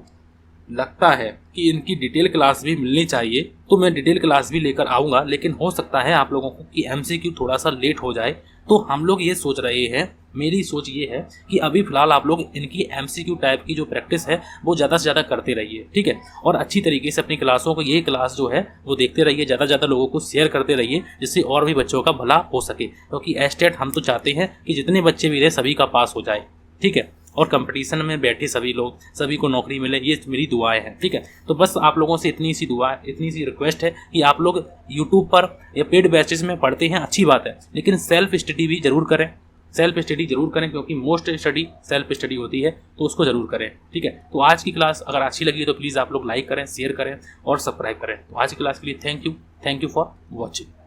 लगता है कि इनकी डिटेल क्लास भी मिलनी चाहिए तो मैं डिटेल क्लास भी लेकर आऊँगा, लेकिन हो सकता है आप लोगों को कि MCQ थोड़ा सा लेट हो जाए। तो हम लोग ये सोच रहे हैं, मेरी सोच ये है कि अभी फ़िलहाल आप लोग इनकी MCQ टाइप की जो प्रैक्टिस है वो ज़्यादा से ज़्यादा करते रहिए, ठीक है। और अच्छी तरीके से अपनी क्लासों को, ये क्लास जो है वो देखते रहिए, ज़्यादा से ज़्यादा लोगों को शेयर करते रहिए, जिससे और भी बच्चों का भला हो सके। क्योंकि एस्टेट हम तो चाहते हैं कि जितने बच्चे भी रहे सभी का पास हो जाए, ठीक है। और कंपटीशन में बैठे सभी लोग, सभी को नौकरी मिले, ये मेरी दुआएं हैं, ठीक है। तो बस आप लोगों से इतनी सी रिक्वेस्ट है कि आप लोग यूट्यूब पर या पेड बैचेस में पढ़ते हैं, अच्छी बात है, लेकिन सेल्फ स्टडी भी जरूर करें। क्योंकि मोस्ट स्टडी सेल्फ स्टडी होती है, तो उसको जरूर करें, ठीक है। तो आज की क्लास अगर अच्छी लगी तो प्लीज़ आप लोग लाइक करें, शेयर करें और सब्सक्राइब करें। तो आज की क्लास के लिए थैंक यू फॉर वॉचिंग।